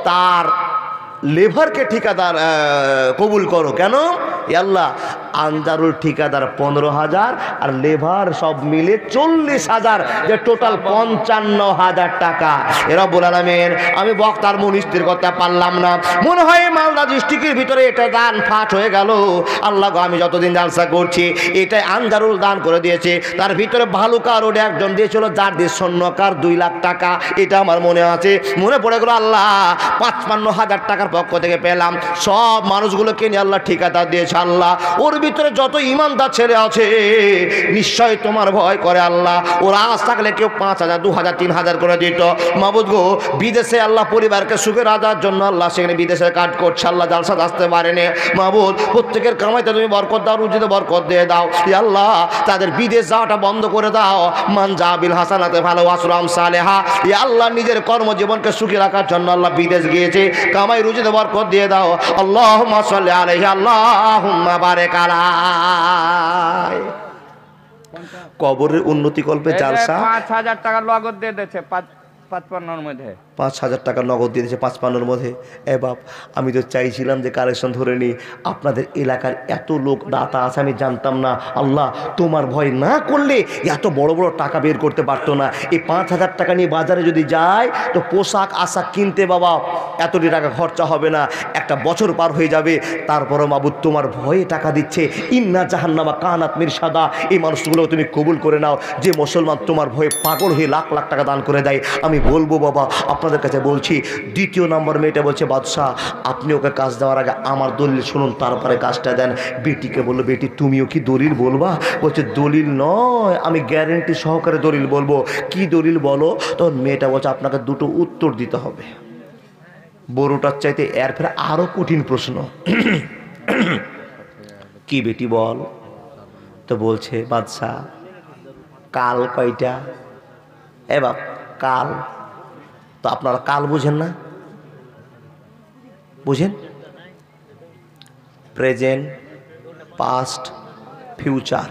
তার লেভারকে ঠিকাদার কবুল করো। কেন? আল্লাহ আনজারুল ঠিকাদার 15,000 আর লেভার সব মিলে 40,000, যে টোটাল 55,000 টাকা। এরা বলালামেন আমি বক্তার মনিস্তির করতে পারলাম না, মনে হয় মালদা ডিস্ট্রিক্টের ভিতরে এটা দান ফাট হয়ে গেল। আল্লাহ গো, আমি যতদিন জালসা করছি এটাই আনজারুল দান করে দিয়েছে। তার ভিতরে ভালুকা রোডে একজন দিয়েছিল, যার দিয়ে স্বর্ণকার 2 লাখ টাকা, এটা আমার মনে আছে। মনে পড়ে গেল আল্লাহ 55,000 টাকার পক্ষ থেকে পেলাম। সব মানুষগুলোকে নিয়ে আল্লাহ ঠিকাদার দিয়েছে। আল্লাহ ওর ভিতরে যত ইমানদার ছেলে আছে নিশ্চয় তোমার ভয় করে আল্লাহ। ওর আজ থাকলে কেউ 5,000, 2,000, 3,000 করে দিত। মাবুদ গো, বিদেশে আল্লাহ পরিবারকে সুখে রাখার জন্য আল্লাহ সেখানে বিদেশে কাজ করছে, আল্লাহ জালসা আসতে পারেনি। মাবুদ প্রত্যেকের কামাইতে তুমি বরকত দাও, রুজিতে বরকত দিয়ে দাও। আল্লাহ তাদের বিদেশ যাওয়াটা বন্ধ করে দাও। মান জাবিল হাসানাতে ভালো আসরাম সালেহা। আল্লাহ নিজের কর্মজীবনকে সুখী রাখার জন্য আল্লাহ বিদেশ গিয়েছে, কামাই রুজিতে বরকত দিয়ে দাও। আল্লাহুম্মা সাল্লি আলাইহি আল্লাহুম্মা বারিক আলাইহি। কবরের উন্নতি কল্পে জালসা 5,000 টাকা নগদ দিয়ে দিয়েছে 55 মধ্যে, 5,000 টাকা নগদ দিয়ে দিয়েছে 55 মধ্যে। এ বাপ, আমি তো চাইছিলাম যে কালেকশন ধরে নিই। আপনাদের এলাকার এত লোক দাতা আছে আমি জানতাম না। আল্লাহ তোমার ভয় না করলে এত বড় বড় টাকা বের করতে পারতো না। এই 5,000 টাকা নিয়ে বাজারে যদি যায় তো পোশাক আশাক কিনতে বাবা এতটি টাকা খরচা হবে না, একটা বছর পার হয়ে যাবে। তারপরও মাবুদ তোমার ভয়ে টাকা দিচ্ছে। ইন্না জাহান্নামা কানাত মিরসাদা। এই মানুষগুলো তুমি কবুল করে নাও। যে মুসলমান তোমার ভয়ে পাগল হয়ে লাখ লাখ টাকা দান করে দেয়, আমি বলবো বাবা আপনাদের কাছে বলছি। 2 নম্বর মেয়েটা বলছে বাদশাহ আপনি ওকে কাজ দেওয়ার আগে আমার দলিল শুনুন, তারপরে কাজটা দেন। বেটিকে বললো বেটি তুমিও কি দলিল বলবা? বলছে দলিল নয়, আমি গ্যারেন্টি সহকারে দলিল বলবো। কি দলিল বলো? তখন মেয়েটা বলছে আপনাকে 2টো উত্তর দিতে হবে। বড়টার চাইতে এর ফের আরো কঠিন প্রশ্ন। কি বেটি বল? তো বলছে বাদশাহ কাল কয়টা? এ বাপ কাল তো আপনারা কাল বুঝেন না? বুঝেন? Present, past, future.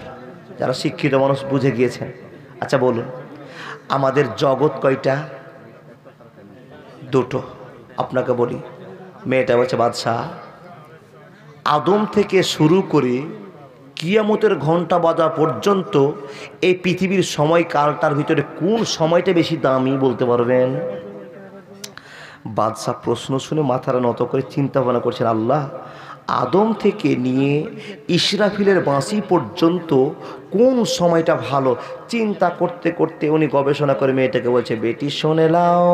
যারা শিক্ষিত মানুষ বুঝে গিয়েছেন। আচ্ছা বলুন আমাদের জগৎ কয়টা? 2টো। আপনাকে বলি, মেয়েটা বলছে বাদশাহ আদম থেকে শুরু করে কিয়ামতের ঘন্টা বাজা পর্যন্ত এই পৃথিবীর সময়কালটার ভিতরে কোন সময়টা বেশি দামি বলতে পারবেন? বাদশাহ প্রশ্ন শুনে মাথাটা নত করে চিন্তা ভাবনা করছেন, আল্লাহ আদম থেকে নিয়ে ইসরাফিলের বাঁশি পর্যন্ত কোন সময়টা ভালো? চিন্তা করতে করতে উনি গবেষণা করে মেয়েটাকে বলছে বেটি শোনে নাও,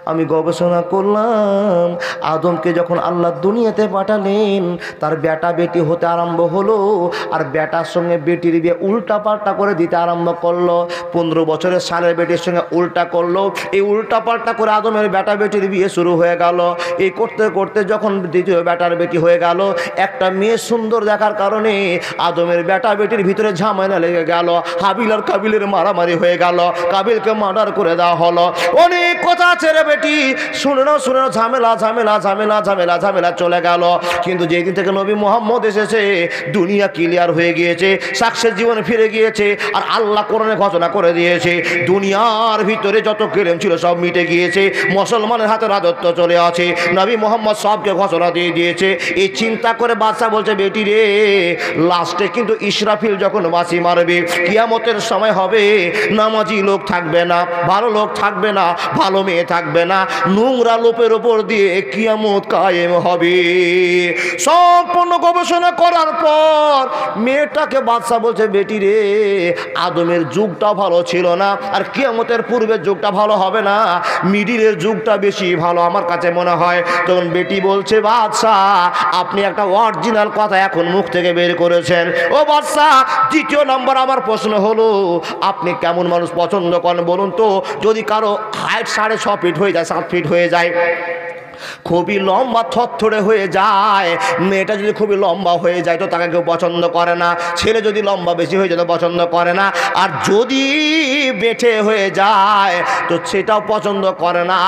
আমি গবেষণা করলাম আদমকে যখন আল্লাহ দুনিয়াতে পাঠালেন তার বেটা বেটি হতে আরম্ভ হলো, আর বেটার সঙ্গে বেটির বিয়ে উল্টা পাল্টা করে দিতে আরম্ভ করলো। 15 বছরের সালের বেটির সঙ্গে উল্টা করলো। এই উল্টা পাল্টা করে আদমের বেটা বেটির বিয়ে শুরু হয়ে গেল। এই করতে করতে যখন দ্বিতীয় বেটার বেটি হয়ে গেল, একটা মেয়ে সুন্দর দেখার কারণে আদমের বেটা বেটির ভিতরে ঝামেলা লেগে গেল। হাবিল আর কাবিলের মারামারি হয়ে গেল, কাবিলকে মার্ডার করে দেওয়া হলো। অনেক কথা ছেড়ে বেটি শুনে না, ঝামেলা ঝামেলা ঝামেলা ঝামেলা ঝামেলা চলে গেল। কিন্তু যেদিন থেকে নবী মুহাম্মদ এসেছে দুনিয়া ক্লিয়ার হয়ে গিয়েছে, সাকসেস জীবনে ফিরে গিয়েছে। আর আল্লাহ কোরআনে ঘোষণা করে দিয়েছে দুনিয়ার ভিতরে যত কেলেম ছিল সব মিটে গিয়েছে, মুসলমানের হাতে রাজত্ব চলে আছে। নবী মুহাম্মদ সবকে ঘোষণা দিয়ে দিয়েছে। এই চিন্তা করে বাদশা বলছে বেটি রে, লাস্টে কিন্তু ইসরাফিল যখন বাঁশি মারবে কিয়ামতের সময় হবে, নামাজি লোক থাকবে না, ভালো লোক থাকবে না, ভালো মেয়ে থাকবে না, নোংরা লোপের ওপর দিয়ে কিয়ামত কায়েম হবে। সম্পূর্ণ গবেষণা করার পর মেয়েটাকে বাদশা বলছে বেটি রে, আদমের যুগটা ভালো ছিল না, আর কিয়ামতের পূর্বের যুগটা ভালো হবে না, মিডিলের যুগটা বেশি ভালো আমার কাছে মনে হয়। তখন বেটি বলছে বাদশা আপনি একটা অরিজিনাল কথা এখন মুখ থেকে বের করেছেন। ও বাদশা 2 নম্বর আমার প্রশ্ন হলো আপনি কেমন মানুষ পছন্দ করেন বলুন তো? যদি কারো হাইট 6.5 ফিট হয়ে যায়, 7 ফিট হয়ে যায়, খুবই লম্বা থরথরে হয়ে যায়, মেয়েটা যদি খুবই লম্বা হয়ে যায় তো তাকে কেউ পছন্দ করে না। ছেলে যদি লম্বা বেশি হয়ে যায় তো পছন্দ করে না। আর যদি বেঁটে হয়ে যায় তো সেটাও পছন্দ করে না।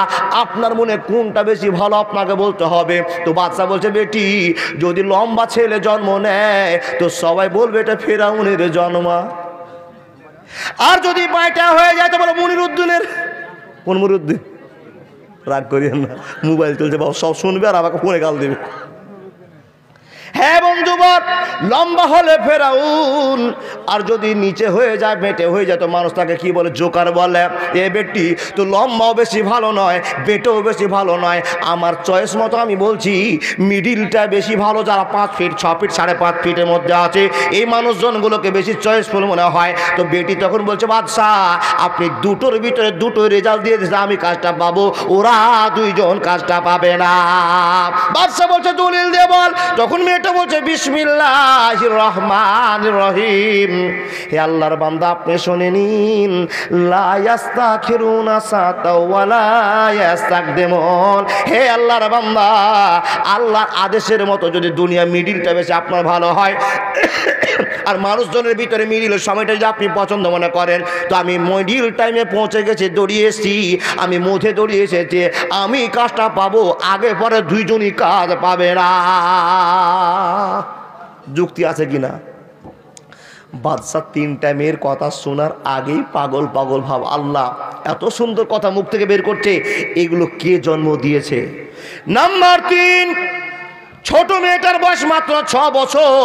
আপনার মনে কোনটা বেশি ভালো আপনাকে বলতে হবে। তো বাচ্চা বলছে বেটি যদি লম্বা ছেলে জন্ম নেয় তো সবাই বলবে এটা ফেরাউনের জন্মা, আর যদি বাইটা হয়ে যায় তো বলো মনিরুদ্দিনের। কোন মনিরুদ্দিন? রাগ করিয়েন না, মোবাইল চলছে বাবা, সব শুনবে আর আমাকে ফোনে গাল দেবে। হ্যাঁ বন্ধুবর, লম্বা হলে ফেরাউন, আর যদি নিচে হয়ে যায়, বেটে হয়ে যায়, তো মানুষ তাকে কি বলে? জোকার বলে। এ বেটি তো লম্বাও বেশি ভালো নয়, বেটেও বেশি ভালো নয়, আমার চয়েস মতো আমি বলছি মিডিলটা বেশি ভালো। যারা 5 ফিট 6 ফিট 5.5 ফিটের মধ্যে আছে, এই মানুষজনগুলোকে বেশি চয়েসফুল মনে হয়। তো বেটি তখন বলছে, বাদশাহ আপনি দুটোর ভিতরে দুটো রেজাল্ট দিয়ে দিয়েছে, আমি কাজটা পাবো, ওরা দুইজন কাজটা পাবে না। বাদশাহ বলছে দলিল দিয়ে বল। তখন মেয়েটা বলছে বিসমিল্লাহির রহমানির রহিম। হে আল্লাহর বান্দা, আপনি শুনে নিন, লা ইয়াস্তাখিরুনা সাতাও ওয়ালা ইয়াস্তাকদিমুন। হে আল্লাহর বান্দা, আল্লাহর আদেশের মতো যদি দুনিয়া মিডিলটা বেশি আপনার ভালো হয়, আর মানুষজনের ভিতরে মিডিলের সময়টা যদি আপনি পছন্দ মনে করেন, তো আমি মিডিল টাইমে পৌঁছে গেছি, দৌড়িয়ে এসেছি, আমি মধ্যে দৌড়িয়ে এসেছি, আমি কাজটা পাবো, আগে পরে দুইজনই কাজ পাবে না। যুক্তি আছে কিনা? বাদশা 3টা মেয়ের কথা শোনার আগেই পাগল পাগল ভাব, আল্লাহ এত সুন্দর কথা মুখ থেকে বের করছে, এগুলো কে জন্ম দিয়েছে? নাম্বার 3, ছোট মেয়েটার বয়স মাত্র 6 বছর।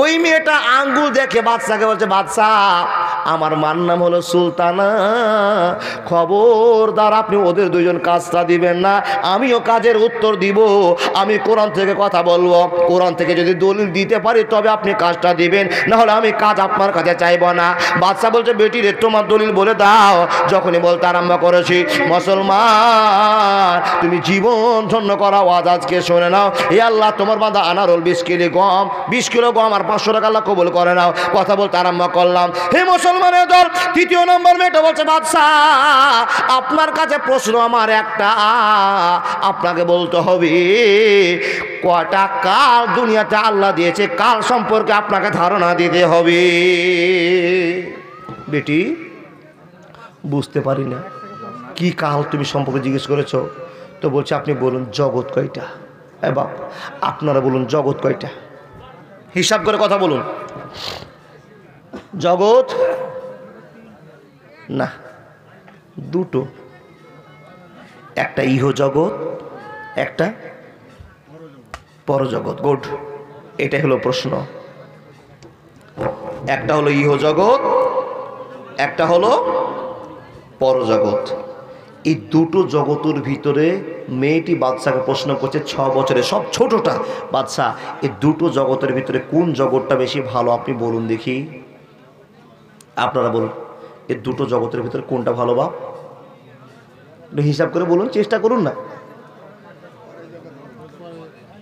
ওই মেয়েটা আঙ্গুল দেখে বাদশাকে বলছে, বাদশাহ আমার মার নাম হলো সুলতানা, খবরদার আপনি ওদের দুইজন কাজটা দিবেন না, আমিও কাজের উত্তর দিব, আমি কোরআন থেকে কথা বলবো, কোরআন থেকে যদি দলিল দিতে পারি তবে আপনি কাজটা দিবেন, না হলে আমি কাজ আপনার কাছে চাইব না। বাদশাহ বলছে, বেটি রে তোমার দলিল বলে দাও। যখনই বলতে আরম্ভ করেছি, মুসলমান তুমি জীবন ধন্য করা ওয়াজ আজকে শুনে নাও। হে আল্লাহ, তোমার বান্দা আনারুল 20 কিলো গম আর 500 টাকা আল্লাহ কবুল করে নাও। কথা বলতে আরম্ভ করলাম। হে মুসলমানের দল, 3য় নম্বর মেয়েটা বলছে, বাদশাহ আপনার কাছে প্রশ্ন আমার একটা, আপনাকে বলতে হবে কয়টা কাল দুনিয়াতে আল্লাহ দিয়েছে, কাল সম্পর্কে আপনাকে ধারণা দিতে হবে। বেটি বুঝতে পারি না, কি কাল তুমি সম্পর্কে জিজ্ঞেস করেছো? তো বলছে, আপনি বলুন জগৎ কয়টা? এ বাপ, আপনারা বলুন জগৎ কয়টা, হিসাব করে কথা বলুন। জগৎ না, দুটো, একটা ইহ জগৎ, একটা পরজগৎ। গুড, এটাই হলো প্রশ্ন। একটা হলো ইহ জগৎ, একটা হলো পরজগৎ। এই দুটো জগতের ভিতরে মেয়েটি বাদশাকে প্রশ্ন করছে, 6 বছরে, সব ছোটটা, বাদশাহ এই দুটো জগতের ভিতরে কোন জগৎটা বেশি ভালো আপনি বলুন দেখি। আপনারা বলুন, এই দুটো জগতের ভিতরে কোনটা ভালো বাপ? একটু হিসাব করে বলুন, চেষ্টা করুন না।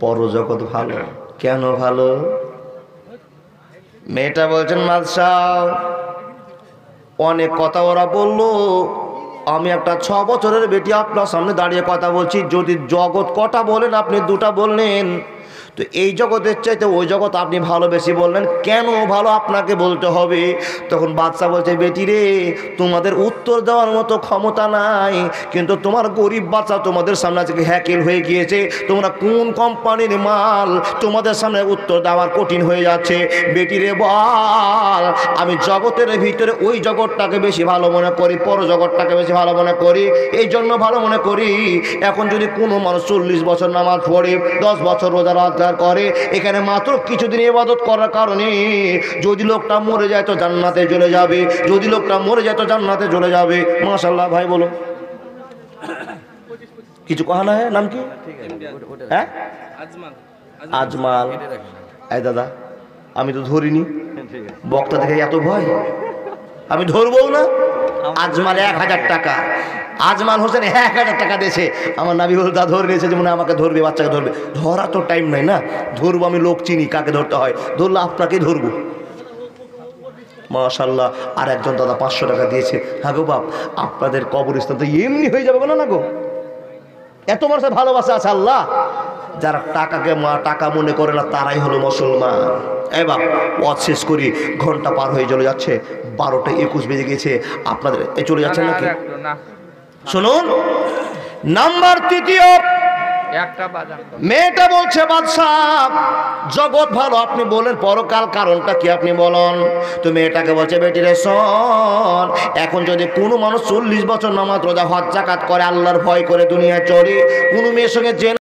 পরজগৎ ভালো। কেন ভালো? মেয়েটা বলছেন, বাদশাহ অনেক কথা ওরা বললো, আমি একটা 6 বছরের বেটি আপনার সামনে দাঁড়িয়ে কথা বলছি, যদি জগৎ কটা বলেন আপনি 2টা বললেন, তো এই জগতের চাইতে ওই জগৎ আপনি ভালোবেসে বললেন, কেন ভালো আপনাকে বলতে হবে। তখন বাদশাহ বলছে, বেটি রে তোমাদের উত্তর দেওয়ার মতো ক্ষমতা নাই, কিন্তু তোমার গরিব বাচ্চা তোমাদের সামনে আজকে হ্যাকেল হয়ে গিয়েছে, তোমরা কোন কোম্পানির মাল, তোমাদের সামনে উত্তর দেওয়ার কঠিন হয়ে যাচ্ছে। বেটি রে বল, আমি জগতের ভিতরে ওই জগৎটাকে বেশি ভালো মনে করি, পর জগৎটাকে বেশি ভালো মনে করি। এই জন্য ভালো মনে করি, এখন যদি কোনো মানুষ 40 বছর নামাজ পড়ে, 10 বছর রোজা রাখা করে, এখানে মাত্র কিছুদিন ইবাদত করার কারণে যদি লোকটা মরে যায় তো জান্নাতে চলে যাবে, যদি লোকটা মরে যায় তো জান্নাতে চলে যাবে। মাশাআল্লাহ ভাই বলো, কিছু কহা না? নাম কি? হ্যাঁ, আজমাল। এই দাদা আমি তো ধরিনি, বক্তা দেখে এত ভয়, আমি ধরবো না। আজমাল 1000 টাকা, আজমাল হোসেন 1000 টাকা দিয়েছে। আমার নাবি দা ধরে নিয়েছে, যেমন আমাকে ধরবে, বাচ্চাকে ধরবে। ধরা তো টাইম নাই না, ধরবো আমি, লোক চিনি কাকে ধরতে হয়, ধরলে আপনাকেই ধরবো। মাশাআল্লাহ। আর একজন দাদা 500 টাকা দিয়েছে। হ্যাঁ গো বাপ, আপনাদের কবরস্থান তো এমনি হয়ে যাবে না গো, এত মানুষের ভালোবাসা আছে আল্লাহ। যারা টাকাকে টাকা মনে করে না তারাই হলো মুসলমান। এই বাপ, ওয়াজ শেষ করি, ঘন্টা পার হয়ে চলে যাচ্ছে, 12টা 21 বেজে গেছে। আপনাদের চলে যাচ্ছেন নাকি? শুনুন, নাম্বার 3, একটা বাজান। মেয়েটা বলছে বাদশাহ জগৎ ভালো, আপনি বলেন পরকাল কারণটা কি আপনি বলুন। তো মেয়েটাকে বলছে বেটি রে শোন, এখন যদি কোনো মানুষ 40 বছর নামাজ রোজা হজ যাকাত করে আল্লাহর ভয় করে দুনিয়া চড়ে কোনো মেয়ের সঙ্গে